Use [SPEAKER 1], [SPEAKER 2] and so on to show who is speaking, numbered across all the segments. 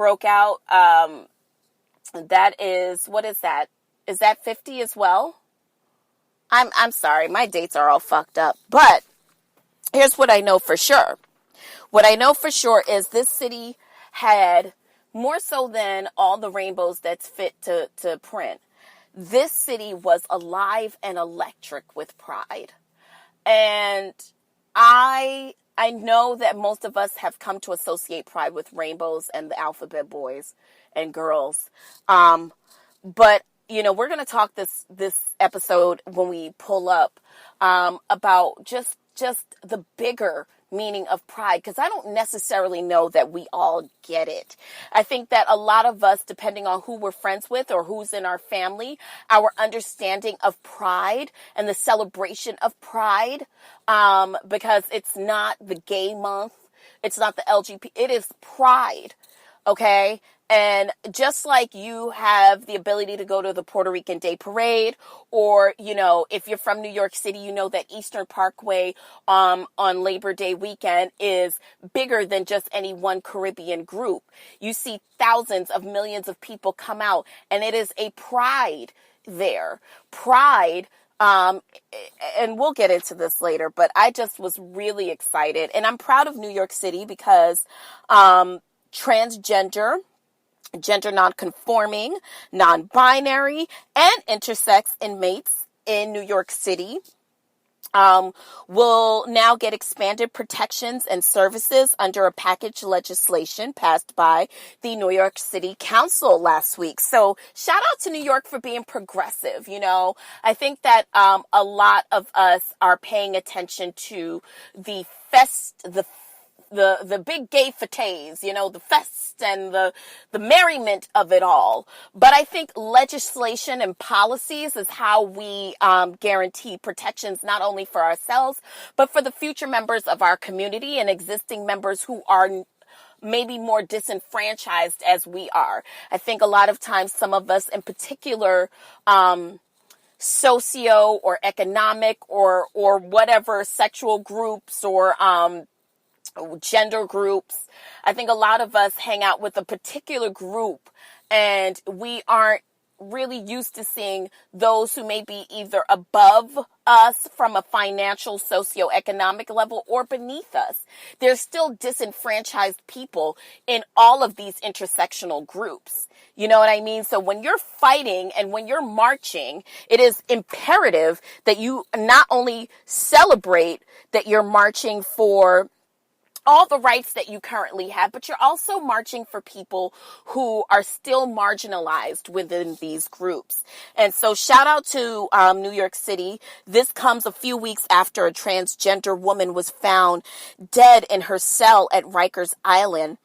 [SPEAKER 1] broke out. That is, what is that? Is that 50 as well? I'm sorry, my dates are all fucked up. But here's what I know for sure. What I know for sure is this city had, more so than all the rainbows that's fit to print, this city was alive and electric with pride. And I know that most of us have come to associate pride with rainbows and the alphabet boys and girls. But, you know, we're going to talk this episode when we pull up about just the bigger meaning of pride, because I don't necessarily know that we all get it. I think that a lot of us, depending on who we're friends with or who's in our family, our understanding of pride and the celebration of pride, because it's not the gay month, it's not the LGBT, it is pride, okay? And just like you have the ability to go to the Puerto Rican Day Parade, or, you know, if you're from New York City, you know that Eastern Parkway on Labor Day weekend is bigger than just any one Caribbean group. You see thousands of millions of people come out, and it is a pride there. Pride, and we'll get into this later, but I just was really excited. And I'm proud of New York City because transgender, gender non-conforming, non-binary, and intersex inmates in New York City will now get expanded protections and services under a package legislation passed by the New York City Council last week. So shout out to New York for being progressive. You know, I think that a lot of us are paying attention to the big gay fêtes, you know, the fests and the merriment of it all. But I think legislation and policies is how we guarantee protections not only for ourselves, but for the future members of our community and existing members who are maybe more disenfranchised as we are. I think a lot of times some of us in particular, socio or economic or whatever sexual groups or gender groups, I think a lot of us hang out with a particular group, and we aren't really used to seeing those who may be either above us from a financial, socioeconomic level or beneath us. There's still disenfranchised people in all of these intersectional groups. You know what I mean? So when you're fighting and when you're marching, it is imperative that you not only celebrate that you're marching for all the rights that you currently have, but you're also marching for people who are still marginalized within these groups. And so shout out to New York City. This comes a few weeks after a transgender woman was found dead in her cell at Rikers Island.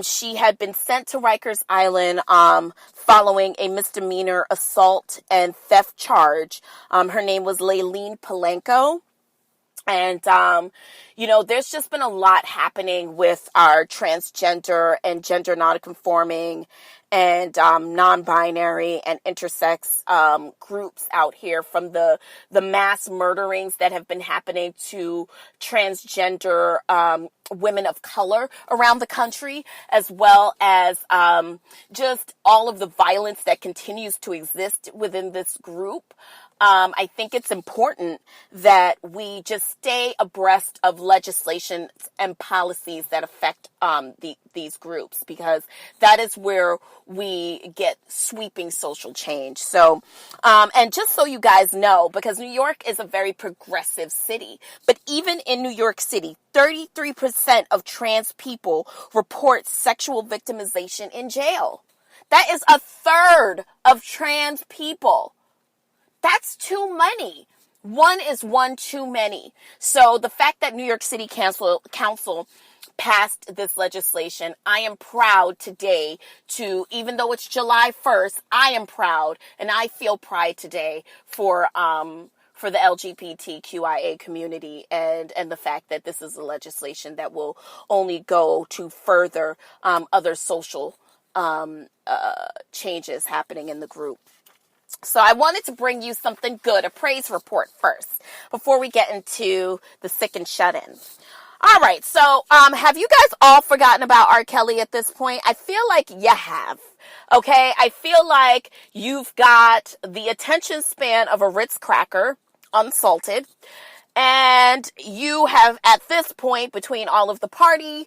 [SPEAKER 1] She had been sent to Rikers Island following a misdemeanor assault and theft charge. Her name was Layleen Polanco. And, you know, there's just been a lot happening with our transgender and gender non-conforming and non-binary and intersex groups out here, from the mass murderings that have been happening to transgender women of color around the country, as well as just all of the violence that continues to exist within this group. I think it's important that we just stay abreast of legislation and policies that affect these groups, because that is where we get sweeping social change. So, and just so you guys know, because New York is a very progressive city, but even in New York City, 33% of trans people report sexual victimization in jail. That is a third of trans people. That's too many. One is one too many. So the fact that New York City Council passed this legislation, I am proud today to, even though it's July 1st, I am proud and I feel pride today for the LGBTQIA community and the fact that this is a legislation that will only go to further other social changes happening in the group. So I wanted to bring you something good, a praise report first, before we get into the sick and shut-in. All right, so have you guys all forgotten about R. Kelly at this point? I feel like you have. Okay, I feel like you've got the attention span of a Ritz cracker, unsalted, and you have at this point, between all of the partying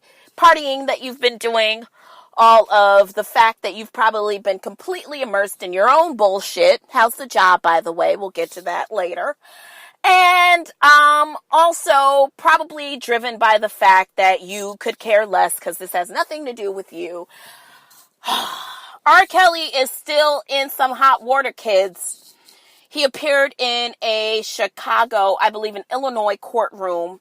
[SPEAKER 1] that you've been doing, all of the fact that you've probably been completely immersed in your own bullshit. How's the job, by the way? We'll get to that later. And also probably driven by the fact that you could care less because this has nothing to do with you. R. Kelly is still in some hot water, kids. He appeared in a Chicago, I believe an Illinois courtroom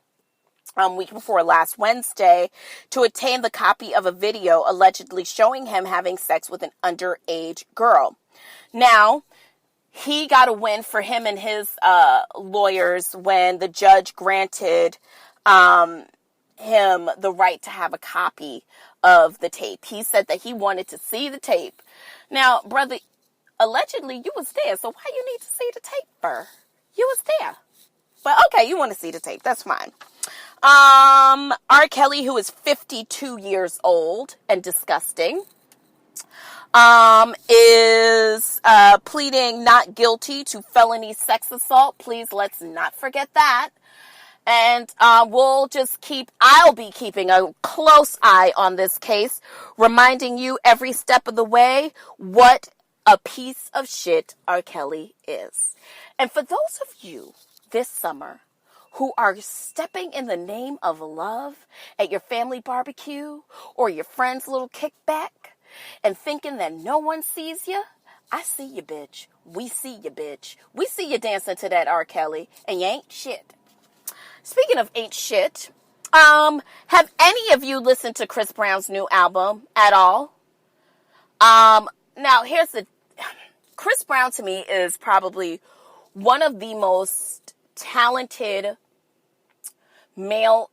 [SPEAKER 1] week before last Wednesday to obtain the copy of a video allegedly showing him having sex with an underage girl. Now, he got a win for him and his lawyers when the judge granted him the right to have a copy of the tape. He said that he wanted to see the tape. Now, brother, allegedly you was there, so why you need to see the tape for? You was there. But okay, you want to see the tape. That's fine. R. Kelly, who is 52 years old and disgusting, is pleading not guilty to felony sex assault. Please, let's not forget that. And I'll be keeping a close eye on this case, reminding you every step of the way what a piece of shit R. Kelly is. And for those of you this summer who are stepping in the name of love at your family barbecue or your friend's little kickback and thinking that no one sees you, I see you, bitch. We see you, bitch. We see you dancing to that R. Kelly, and you ain't shit. Speaking of ain't shit, have any of you listened to Chris Brown's new album at all? Now, Chris Brown to me is probably one of the most talented male.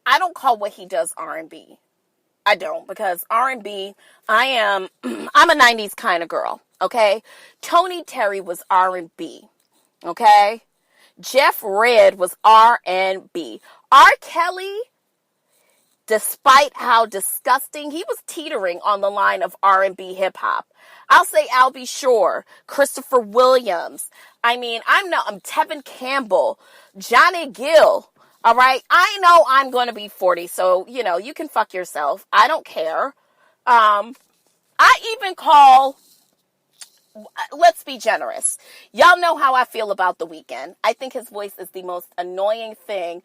[SPEAKER 1] I don't call what he does R&B. I don't, because R&B, I'm a 90s kind of girl, okay? Tony Terry was R&B, okay? Jeff Redd was R&B. R. Kelly, despite how disgusting, he was teetering on the line of R&B hip hop. I'll say Albie Shore, Christopher Williams. I'm Tevin Campbell, Johnny Gill. All right. I know I'm going to be 40, so, you can fuck yourself. I don't care. I even call, let's be generous. Y'all know how I feel about The Weeknd. I think his voice is the most annoying thing.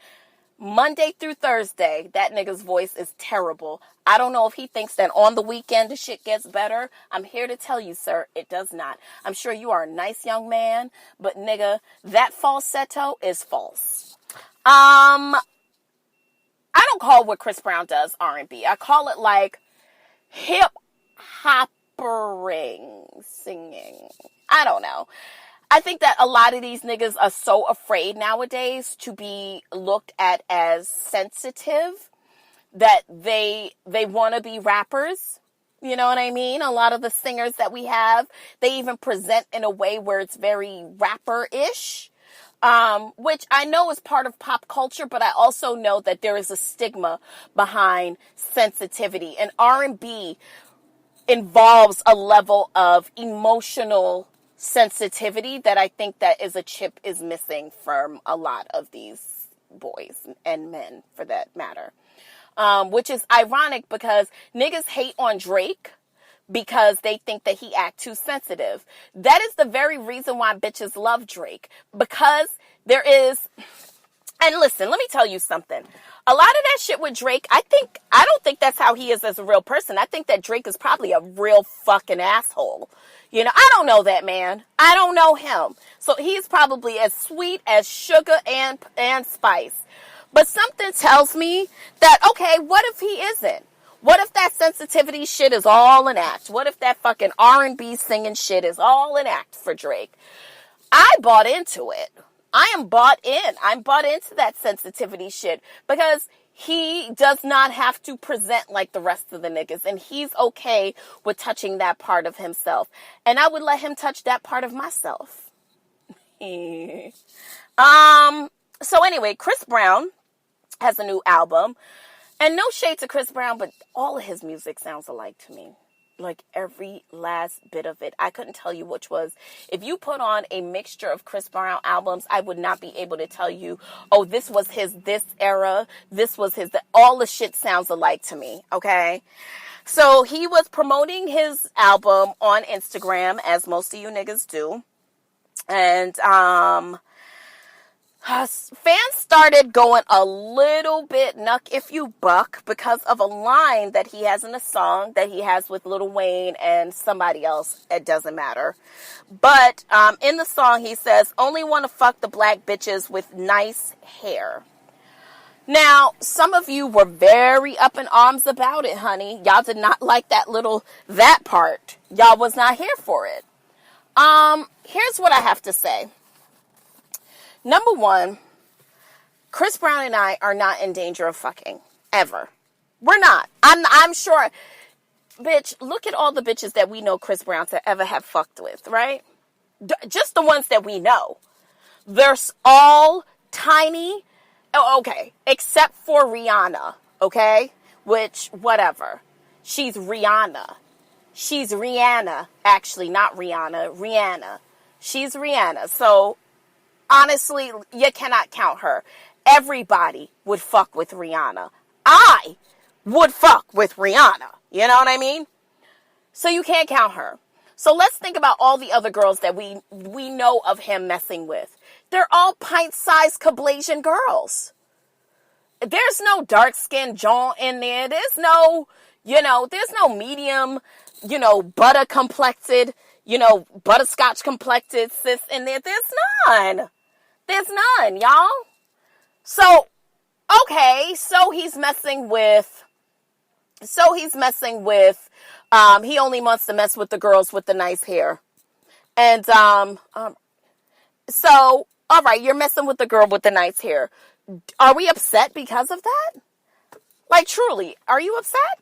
[SPEAKER 1] Monday through Thursday, that nigga's voice is terrible. I don't know if he thinks that on the weekend the shit gets better. I'm here to tell you, sir, it does not. I'm sure you are a nice young man, but nigga, that falsetto is false. I don't call what Chris Brown does R&B. I call it like hip hoppering singing. I don't know. I think that a lot of these niggas are so afraid nowadays to be looked at as sensitive that they want to be rappers. You know what I mean? A lot of the singers that we have, they even present in a way where it's very rapper-ish. Which I know is part of pop culture, but I also know that there is a stigma behind sensitivity. And R&B involves a level of emotional sensitivity that I think that is a chip is missing from a lot of these boys and men, for that matter. Which is ironic because niggas hate on Drake because they think that he act too sensitive. That is the very reason why bitches love Drake. Because there is, and listen, let me tell you something. A lot of that shit with Drake, I don't think that's how he is as a real person. I think that Drake is probably a real fucking asshole. I don't know that man. I don't know him. So he's probably as sweet as sugar and spice. But something tells me that, okay, what if he isn't? What if that sensitivity shit is all an act? What if that fucking R&B singing shit is all an act for Drake? I bought into it. I am bought in. I'm bought into that sensitivity shit because he does not have to present like the rest of the niggas, and he's okay with touching that part of himself. And I would let him touch that part of myself. So anyway, Chris Brown has a new album. And no shade to Chris Brown, but all of his music sounds alike to me. Like every last bit of it. I couldn't tell you which was. If you put on a mixture of Chris Brown albums, I would not be able to tell you, oh, this was his this era. This was his, all the shit sounds alike to me. Okay. So he was promoting his album on Instagram, as most of you niggas do. And, fans started going a little bit nuck if you buck because of a line that he has in a song that he has with Lil Wayne and somebody else. It doesn't matter. But in the song, he says, only want to fuck the black bitches with nice hair. Now, some of you were very up in arms about it, honey. Y'all did not like that part. Y'all was not here for it. Here's what I have to say. Number one, Chris Brown and I are not in danger of fucking. Ever. We're not. I'm sure. Bitch, look at all the bitches that we know Chris Brown to ever have fucked with, right? Just the ones that we know. They're all tiny. Oh, okay. Except for Rihanna. Okay? Which, whatever. She's Rihanna. She's Rihanna. Actually, not Rihanna. Rihanna. She's Rihanna. So, honestly, you cannot count her. Everybody would fuck with Rihanna. I would fuck with Rihanna. You know what I mean? So you can't count her. So let's think about all the other girls that we know of him messing with. They're all pint-sized Caucasian girls. There's no dark-skinned John in there. There's no medium, butter-complected, butterscotch-complected sis in there. There's none. There's none, y'all. So, okay, he's messing with, he only wants to mess with the girls with the nice hair. And, all right, you're messing with the girl with the nice hair. Are we upset because of that? Like, truly, are you upset?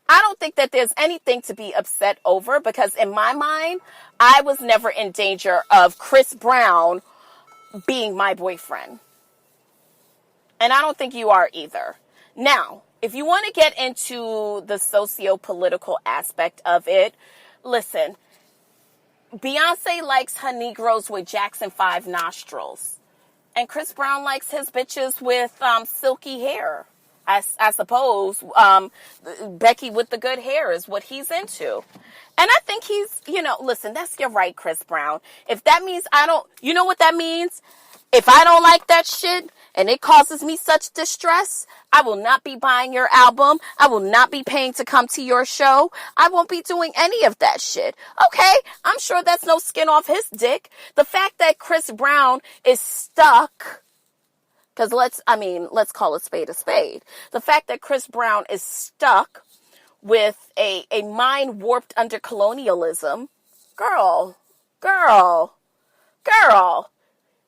[SPEAKER 1] I don't think that there's anything to be upset over because in my mind, I was never in danger of Chris Brown being my boyfriend. And I don't think you are either. Now, if you want to get into the socio-political aspect of it, listen, Beyonce likes her Negroes with Jackson 5 nostrils. And Chris Brown likes his bitches with silky hair. I suppose Becky with the good hair is what he's into. And I think he's, listen, that's your right, Chris Brown. If that means you know what that means? If I don't like that shit and it causes me such distress, I will not be buying your album. I will not be paying to come to your show. I won't be doing any of that shit. Okay, I'm sure that's no skin off his dick. The fact that Chris Brown is stuck, because let's call a spade a spade. The fact that Chris Brown is stuck with a mind warped under colonialism, girl.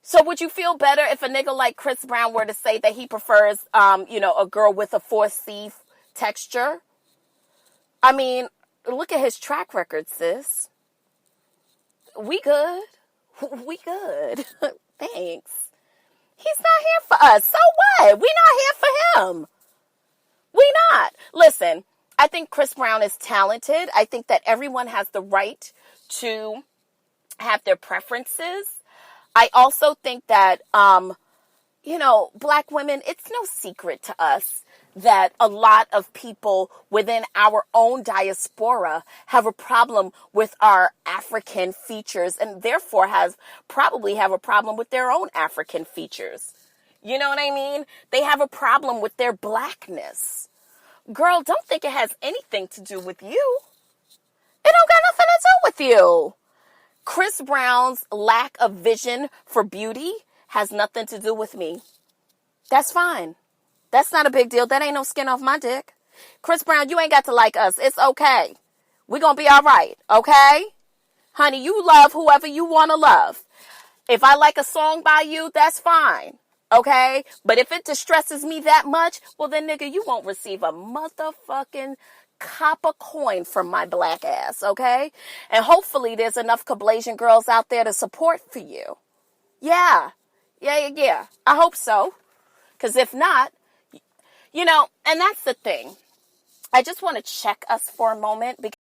[SPEAKER 1] So would you feel better if a nigga like Chris Brown were to say that he prefers, a girl with a 4C texture? I mean, look at his track record, sis. We good. Thanks. He's not here for us. So what? We not here for him. We not. Listen, I think Chris Brown is talented. I think that everyone has the right to have their preferences. I also think that, black women, it's no secret to us that a lot of people within our own diaspora have a problem with our African features and therefore probably have a problem with their own African features. You know what I mean? They have a problem with their blackness. Girl, don't think it has anything to do with you. It don't got nothing to do with you. Chris Brown's lack of vision for beauty has nothing to do with me. That's fine. That's not a big deal. That ain't no skin off my dick. Chris Brown, you ain't got to like us. It's okay. We're going to be all right. Okay? Honey, you love whoever you want to love. If I like a song by you, that's fine. Okay? But if it distresses me that much, well then nigga, you won't receive a motherfucking copper coin from my black ass, okay? And hopefully there's enough Caucasian girls out there to support for you. Yeah. I hope so. Because if not, and that's the thing. I just want to check us for a moment because